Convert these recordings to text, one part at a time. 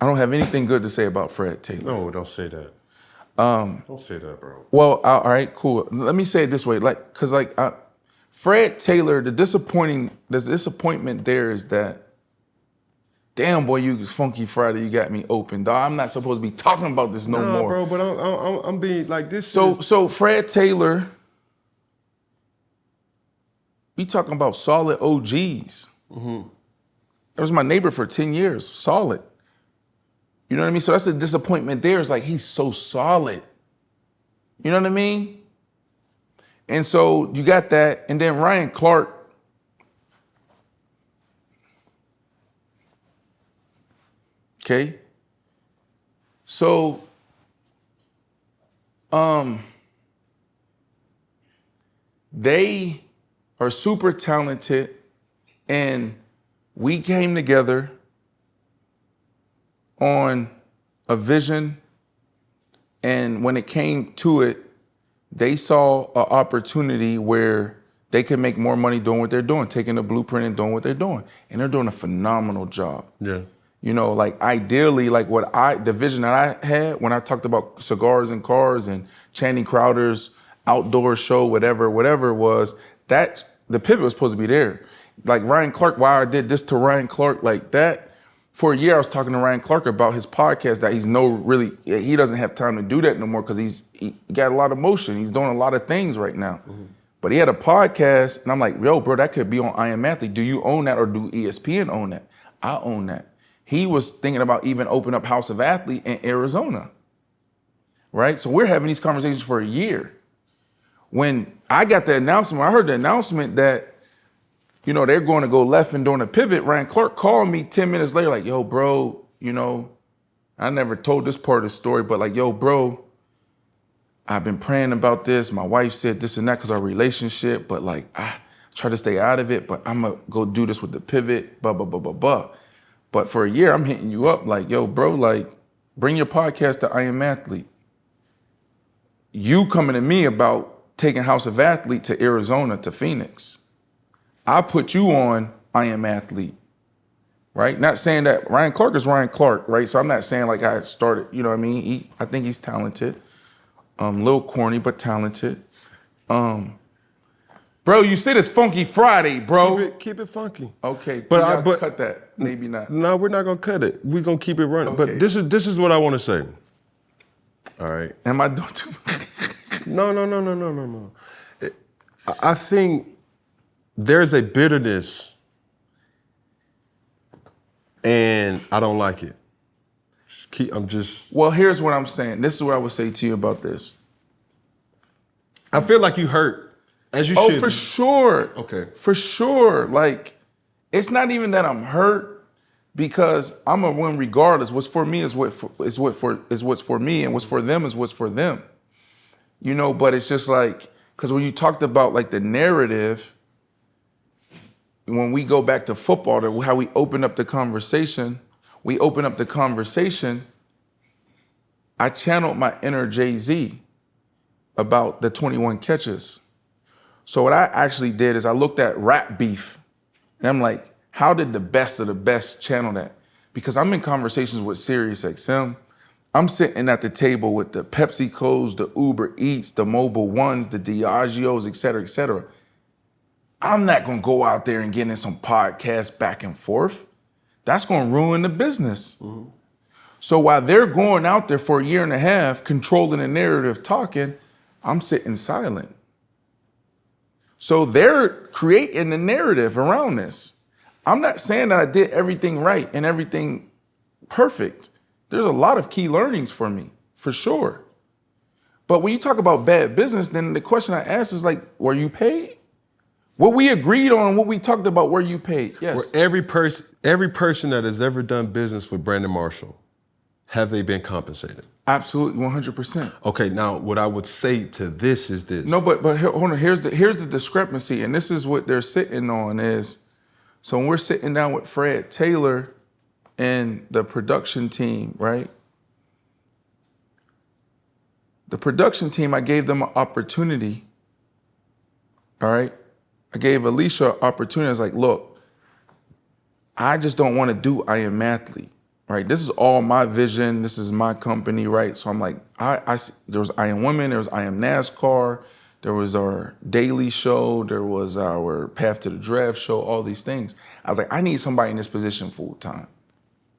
I don't have anything good to say about Fred Taylor. No, don't say that. Don't say that, bro. Well, all right, cool. Let me say it this way, cause Fred Taylor, the disappointment there is that, damn boy, you was Funky Friday, you got me open, dog. I'm not supposed to be talking about this no more, bro. But I'm being like this. So Fred Taylor, we talking about solid OGs. Mm-hmm. That was my neighbor for 10 years, solid. You know what I mean? So that's a disappointment there. It's like, he's so solid. You know what I mean? And so you got that. And then Ryan Clark. Okay. So, they are super talented, and we came together on a vision, and when it came to it, they saw an opportunity where they could make more money doing what they're doing, taking the blueprint and doing what they're doing. And they're doing a phenomenal job. Yeah. You know, like ideally, like the vision that I had when I talked about cigars and cars and Channing Crowder's outdoor show, whatever it was, that the pivot was supposed to be there. Like Ryan Clark, why I did this to Ryan Clark like that. For a year, I was talking to Ryan Clark about his podcast that he doesn't have time to do that no more because he got a lot of motion. He's doing a lot of things right now. Mm-hmm. But he had a podcast, and I'm like, yo, bro, that could be on I Am Athlete. Do you own that, or do ESPN own that? I own that. He was thinking about even opening up House of Athlete in Arizona, right? So we're having these conversations for a year. When I got the announcement, I heard the announcement that, you know, they're going to go left and doing a pivot. Ryan Clark called me 10 minutes later, like, yo, bro, you know, I never told this part of the story, but like, yo, bro, I've been praying about this. My wife said this and that because our relationship, but like, I try to stay out of it, but I'm going to go do this with the pivot, blah, blah, blah, blah, blah. But for a year, I'm hitting you up like, yo, bro, like, bring your podcast to I Am Athlete. You coming to me about taking House of Athlete to Arizona, to Phoenix. I put you on I Am Athlete, right? Not saying that Ryan Clark is Ryan Clark, right? So I'm not saying like I started, you know what I mean? I think he's talented. A little corny, but talented. Bro, you said it's Funky Friday, bro. Keep it funky. Okay, but cut that. Maybe not. No, we're not gonna cut it. We're gonna keep it running. Okay. But this is what I want to say. All right. Am I doing too much? No. I think there's a bitterness, and I don't like it. Well, here's what I'm saying. This is what I would say to you about this. I feel like you hurt, as you should. Oh, for sure. Okay. For sure. Like, it's not even that I'm hurt, because I'm gonna win regardless. What's for me is what's for me, and what's for them is what's for them. You know, but it's just like, because when you talked about like the narrative, when we go back to football, how we open up the conversation, I channeled my inner Jay-Z about the 21 catches. So what I actually did is I looked at rap beef, and I'm like, how did the best of the best channel that? Because I'm in conversations with SiriusXM. I'm sitting at the table with the PepsiCos, the Uber Eats, the Mobile Ones, the Diageos, et cetera, et cetera. I'm not gonna go out there and get in some podcasts back and forth. That's gonna ruin the business. Mm-hmm. So while they're going out there for a year and a half, controlling the narrative, talking, I'm sitting silent. So they're creating the narrative around this. I'm not saying that I did everything right and everything perfect. There's a lot of key learnings for me, for sure. But when you talk about bad business, then the question I ask is like, were you paid? What we agreed on, what we talked about, were you paid? Yes. Every person that has ever done business with Brandon Marshall, have they been compensated? Absolutely, 100%. Okay, now what I would say to this is this. No, but hold on. Here's the discrepancy, and this is what they're sitting on is. So when we're sitting down with Fred Taylor and the production team, right? The production team, I gave them an opportunity. All right. I gave Alicia an opportunity. I was like, look, I just don't want to do I Am Athlete, right? This is all my vision. This is my company, right? So I'm like, there was I Am Women, there was I Am NASCAR, there was our daily show, there was our Path to the Draft show, all these things. I was like, I need somebody in this position full time,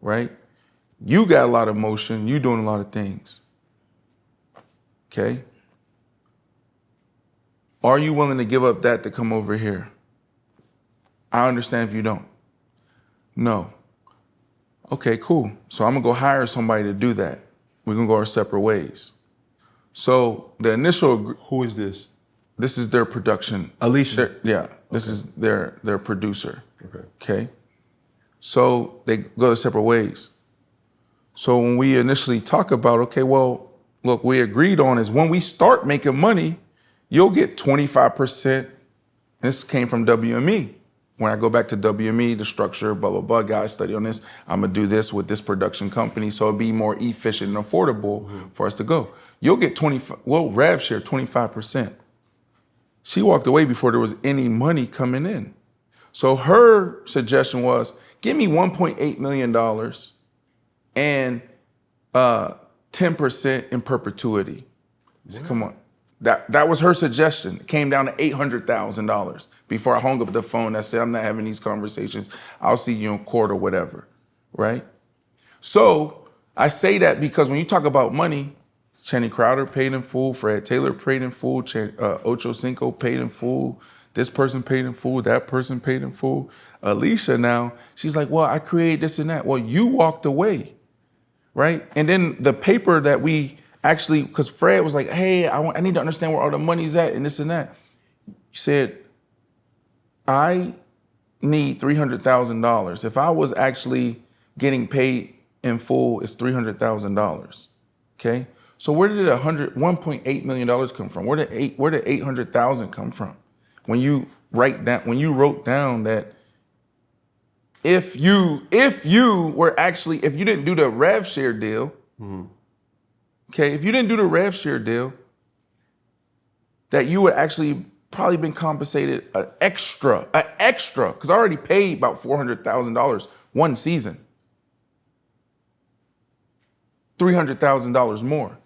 right? You got a lot of motion, you doing a lot of things, okay? Are you willing to give up that to come over here? I understand if you don't. No. Okay, cool. So I'm gonna go hire somebody to do that. We're gonna go our separate ways. So the initial, Who is this? this is their production. Alicia. Yeah, this is their producer. Okay. Okay. So they go their separate ways. So when we initially talk about, okay, well, look, we agreed on is when we start making money, you'll get 25%. This came from WME. When I go back to WME, the structure, blah, blah, blah, guys, study on this. I'm gonna do this with this production company so it'll be more efficient and affordable for us to go. You'll get rev share 25%. She walked away before there was any money coming in. So her suggestion was, give me $1.8 million and 10% in perpetuity. I said, come on. That was her suggestion. It came down to $800,000. Before I hung up the phone, I said, I'm not having these conversations. I'll see you in court or whatever, right? So I say that because when you talk about money, Channing Crowder paid in full, Fred Taylor paid in full, Ocho Cinco paid in full, this person paid in full, that person paid in full. Alicia now, she's like, well, I created this and that. Well, you walked away, right? And then the paper that we actually, because Fred was like, hey, I need to understand where all the money's at and this and that. He said, I need $300,000. If I was actually getting paid in full, it's $300,000, okay? So where did $1.8 million come from? Where did 800,000 come from? When you wrote down that if you didn't do the rev share deal, okay, if you didn't do the rev share deal, that you would actually probably been compensated an extra, because I already paid about $400,000 one season. $300,000 more.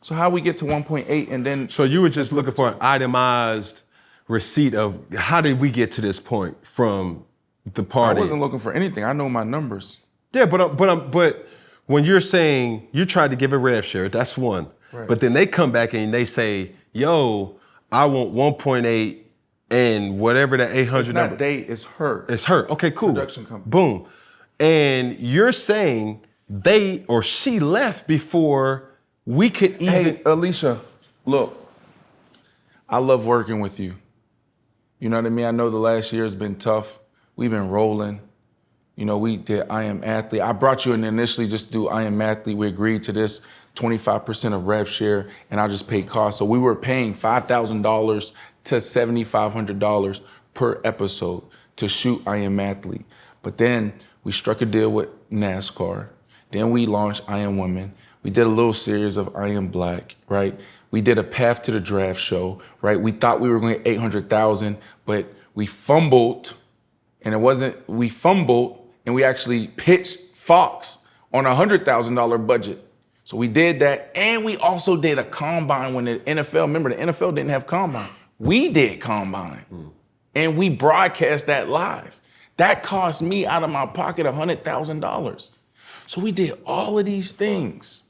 So how we get to 1.8 and then? So you were just looking for an itemized receipt of how did we get to this point from the party? I wasn't looking for anything. I know my numbers. Yeah, but when you're saying you tried to give a rev share, that's one. Right. But then they come back and they say, yo, I want 1.8 and whatever the 800 It's number. not they, it's her. It's her. Okay, cool. Production company. Boom. And you're saying they or she left before we could even. Hey, Alicia, look, I love working with you. You know what I mean? I know the last year has been tough. We've been rolling. You know, we did I Am Athlete. I brought you in initially just to do I Am Athlete. We agreed to this 25% of rev share, and I just paid costs. So we were paying $5,000 to $7,500 per episode to shoot I Am Athlete. But then we struck a deal with NASCAR. Then we launched I Am Women. We did a little series of I Am Black, right? We did a Path to the Draft show, right? We thought we were going to get 800,000, but we fumbled, and we actually pitched Fox on a $100,000 budget. So we did that, and we also did a combine when the NFL, remember the NFL didn't have combine. We did combine, and we broadcast that live. That cost me out of my pocket $100,000. So we did all of these things.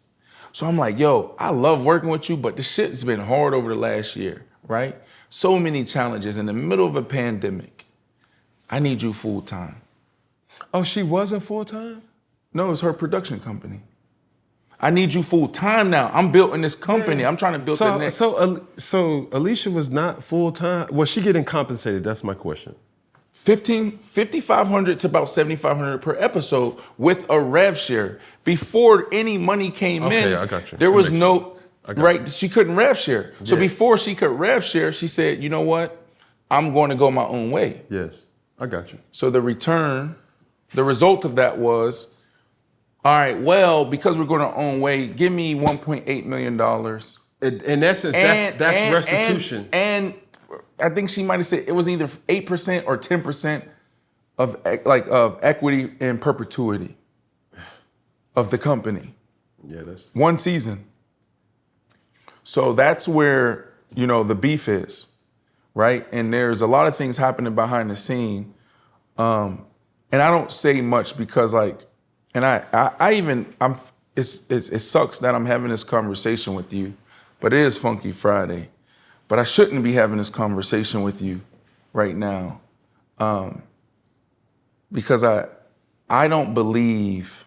So I'm like, yo, I love working with you, but this shit has been hard over the last year, right? So many challenges in the middle of a pandemic. I need you full time. Oh, she wasn't full time? No, it's her production company. I need you full time now. I'm building this company. I'm trying to build the next. So Alicia was not full time. Was she getting compensated? That's my question. $5,500 to about $7,500 per episode with a rev share. Before any money came in, Okay, I got you. there was no, right, you. she couldn't rev share. So Yeah. before she could rev share, she said, you know what? I'm going to go my own way. Yes, I got you. So the result of that was, all right, well, because we're going our own way, give me $1.8 million. In essence, that's restitution. And I think she might have said it was either 8% or 10% of equity in perpetuity. of the company. Yeah, that's 1 season. So that's where, the beef is, right? And there's a lot of things happening behind the scene. And I don't say much because it sucks that I'm having this conversation with you, but it is Funky Friday. But I shouldn't be having this conversation with you right now. Because I don't believe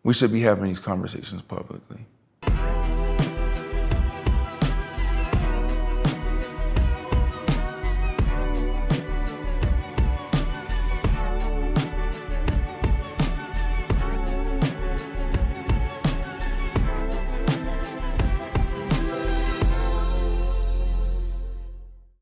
we should be having these conversations publicly.